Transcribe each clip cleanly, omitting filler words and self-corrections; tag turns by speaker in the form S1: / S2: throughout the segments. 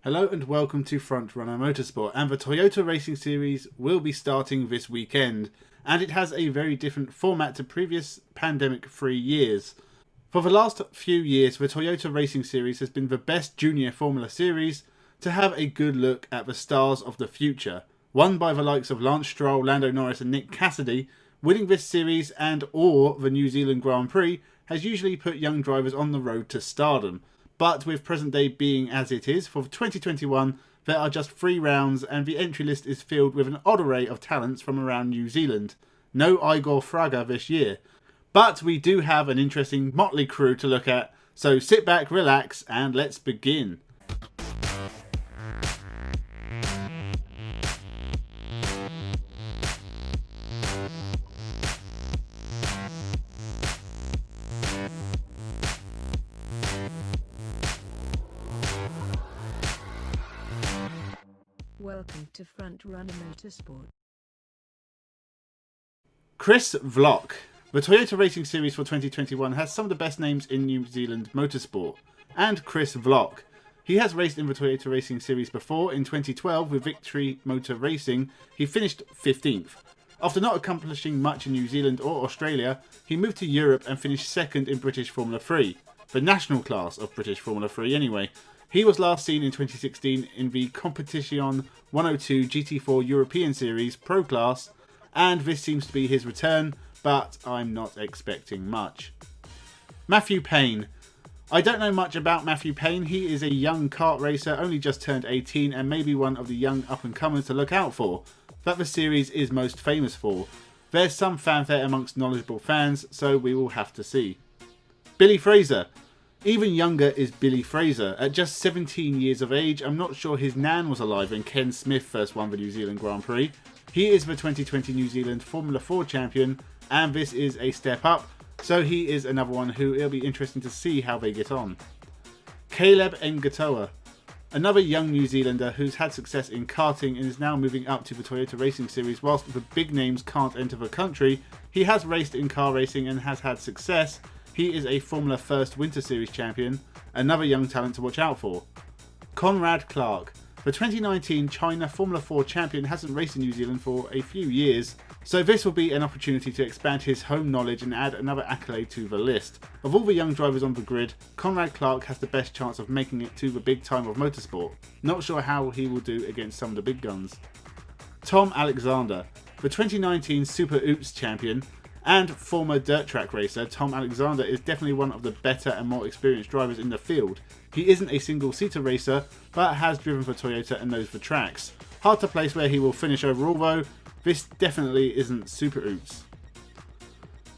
S1: Hello and welcome to Frontrunner Motorsport, and the Toyota Racing Series will be starting this weekend, and it has a very different format to previous pandemic-free years. For the last few years, the Toyota Racing Series has been the best junior Formula Series to have a good look at the stars of the future. Won by the likes of Lance Stroll, Lando Norris and Nick Cassidy, winning this series and or the New Zealand Grand Prix has usually put young drivers on the road to stardom. But with present day being as it is, for 2021 there are just 3 rounds and the entry list is filled with an odd array of talents from around New Zealand. No Igor Fraga this year. But we do have an interesting motley crew to look at, so sit back, relax and let's begin.
S2: Welcome to Frontrunner Motorsport.
S1: Chris Vlock. The Toyota Racing Series for 2021 has some of the best names in New Zealand motorsport. And Chris Vlock. He has raced in the Toyota Racing Series before. In 2012 with Victory Motor Racing, he finished 15th. After not accomplishing much in New Zealand or Australia, he moved to Europe and finished 2nd in British Formula 3. The national class of British Formula 3 anyway. He was last seen in 2016 in the Competition 102 GT4 European Series Pro Class, and this seems to be his return, but I'm not expecting much. Matthew Payne. I don't know much about Matthew Payne. He is a young kart racer, only just turned 18 and maybe one of the young up-and-comers to look out for, that the series is most famous for. There's some fanfare amongst knowledgeable fans, so we will have to see. Billy Fraser. Even younger is Billy Fraser. At just 17 years of age, I'm not sure his nan was alive when Ken Smith first won the New Zealand Grand Prix. He is the 2020 New Zealand Formula 4 champion, and this is a step up, so he is another one who it'll be interesting to see how they get on. Caleb Ngatoa. Another young New Zealander who's had success in karting and is now moving up to the Toyota Racing Series. Whilst the big names can't enter the country, he has raced in car racing and has had success. He is a Formula First Winter Series champion, another young talent to watch out for. Conrad Clark. The 2019 China Formula 4 champion hasn't raced in New Zealand for a few years, so this will be an opportunity to expand his home knowledge and add another accolade to the list. Of all the young drivers on the grid, Conrad Clark has the best chance of making it to the big time of motorsport. Not sure how he will do against some of the big guns. Tom Alexander. The 2019 Super Oops champion and former dirt track racer, Tom Alexander is definitely one of the better and more experienced drivers in the field. He isn't a single-seater racer, but has driven for Toyota and knows the tracks. Hard to place where he will finish overall though, this definitely isn't Super Oops.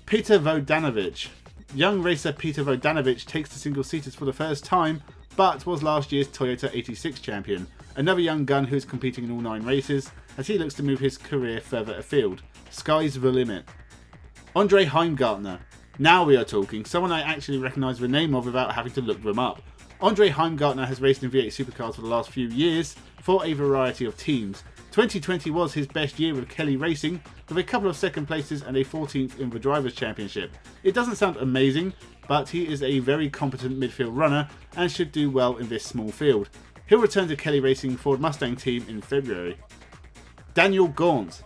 S1: Peter Vodanovic. Young racer Peter Vodanovic takes the single-seaters for the first time, but was last year's Toyota 86 champion. Another young gun who is competing in all 9 races, as he looks to move his career further afield. Sky's the limit. Andre Heimgartner. Now we are talking, someone I actually recognise the name of without having to look them up. Andre Heimgartner has raced in V8 Supercars for the last few years for a variety of teams. 2020 was his best year with Kelly Racing, with a couple of second places and a 14th in the Drivers' Championship. It doesn't sound amazing, but he is a very competent midfield runner and should do well in this small field. He'll return to Kelly Racing Ford Mustang team in February. Daniel Gaunt.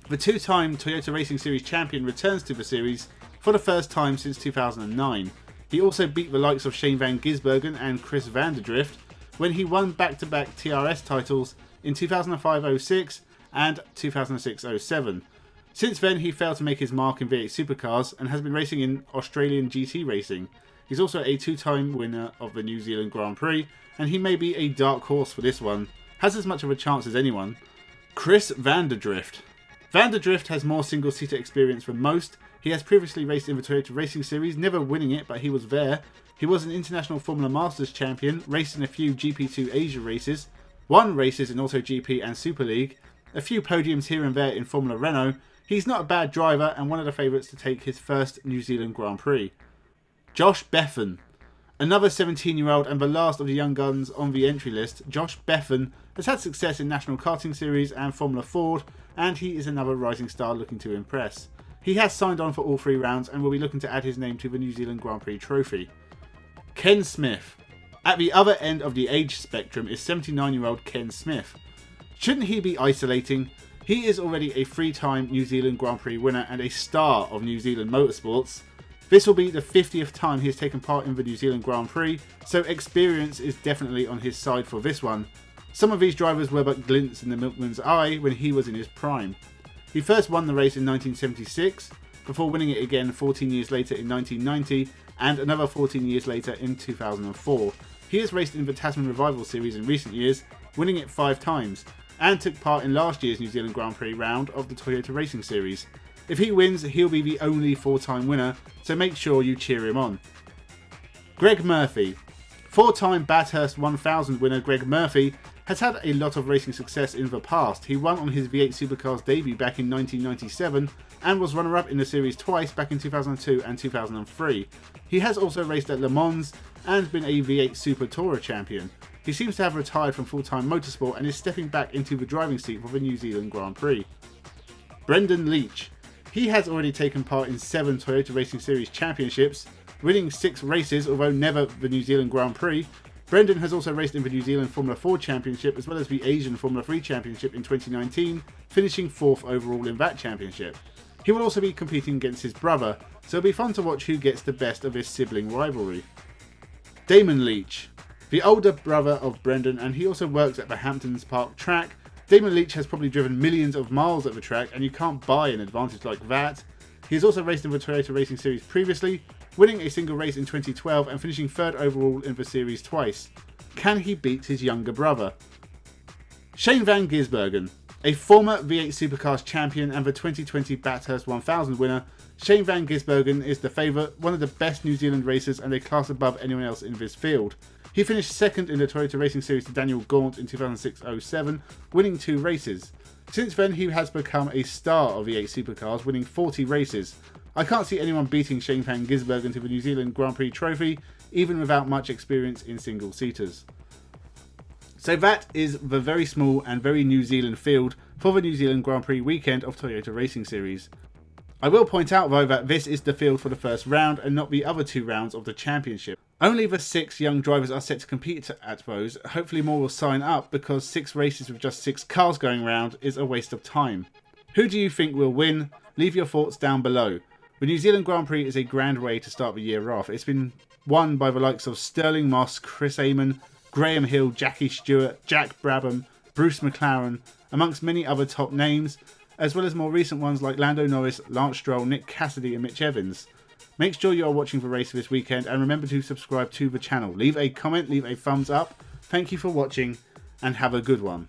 S1: The 2-time Toyota Racing Series champion returns to the series for the first time since 2009. He also beat the likes of Shane van Gisbergen and Chris Vanderdrift when he won back-to-back TRS titles in 2005-06 and 2006-07. Since then he failed to make his mark in V8 Supercars and has been racing in Australian GT racing. He's also a 2-time winner of the New Zealand Grand Prix, and he may be a dark horse for this one. Has as much of a chance as anyone. Chris Vanderdrift. Vanderdrift has more single-seater experience than most. He has previously raced in the Toyota Racing Series, never winning it, but he was there. He was an International Formula Masters champion, raced in a few GP2 Asia races, won races in AutoGP and Super League, a few podiums here and there in Formula Renault. He's not a bad driver and one of the favourites to take his first New Zealand Grand Prix. Josh Beffen. Another 17-year-old and the last of the young guns on the entry list, Josh Beffen has had success in National Karting Series and Formula Ford, and he is another rising star looking to impress. He has signed on for all 3 rounds and will be looking to add his name to the New Zealand Grand Prix trophy. Ken Smith. At the other end of the age spectrum is 79-year-old Ken Smith. Shouldn't he be isolating? He is already a 3-time New Zealand Grand Prix winner and a star of New Zealand motorsports. This will be the 50th time he has taken part in the New Zealand Grand Prix, so experience is definitely on his side for this one. Some of these drivers were but glints in the milkman's eye when he was in his prime. He first won the race in 1976, before winning it again 14 years later in 1990, and another 14 years later in 2004. He has raced in the Tasman Revival Series in recent years, winning it 5 times, and took part in last year's New Zealand Grand Prix round of the Toyota Racing Series. If he wins, he'll be the only 4-time winner, so make sure you cheer him on. Greg Murphy. 4-time Bathurst 1000 winner Greg Murphy has had a lot of racing success in the past. He won on his V8 Supercars debut back in 1997 and was runner-up in the series twice back in 2002 and 2003. He has also raced at Le Mans and been a V8 Super Tourer champion. He seems to have retired from full-time motorsport and is stepping back into the driving seat for the New Zealand Grand Prix. Brendan Leach. He has already taken part in 7 Toyota Racing Series championships, winning 6 races, although never the New Zealand Grand Prix. Brendan has also raced in the New Zealand Formula 4 Championship as well as the Asian Formula 3 Championship in 2019, finishing 4th overall in that championship. He will also be competing against his brother, so it'll be fun to watch who gets the best of this sibling rivalry. Damon Leach. The older brother of Brendan, and he also works at the Hamptons Park track. Damon Leach has probably driven millions of miles at the track, and you can't buy an advantage like that. He has also raced in the Toyota Racing Series previously, winning a single race in 2012 and finishing 3rd overall in the series twice. Can he beat his younger brother? Shane van Gisbergen. A former V8 Supercars champion and the 2020 Bathurst 1000 winner, Shane van Gisbergen is the favourite, one of the best New Zealand racers and a class above anyone else in this field. He finished 2nd in the Toyota Racing Series to Daniel Gaunt in 2006-07, winning 2 races. Since then he has become a star of V8 Supercars, winning 40 races. I can't see anyone beating Shane van Gisbergen to the New Zealand Grand Prix trophy, even without much experience in single-seaters. So that is the very small and very New Zealand field for the New Zealand Grand Prix weekend of Toyota Racing Series. I will point out though that this is the field for the first round and not the other 2 rounds of the championship. Only the 6 young drivers are set to compete at those. Hopefully more will sign up because 6 races with just 6 cars going round is a waste of time. Who do you think will win? Leave your thoughts down below. The New Zealand Grand Prix is a grand way to start the year off. It's been won by the likes of Sterling Moss, Chris Amon, Graham Hill, Jackie Stewart, Jack Brabham, Bruce McLaren, amongst many other top names, as well as more recent ones like Lando Norris, Lance Stroll, Nick Cassidy and Mitch Evans. Make sure you are watching the race this weekend and remember to subscribe to the channel. Leave a comment, leave a thumbs up. Thank you for watching and have a good one.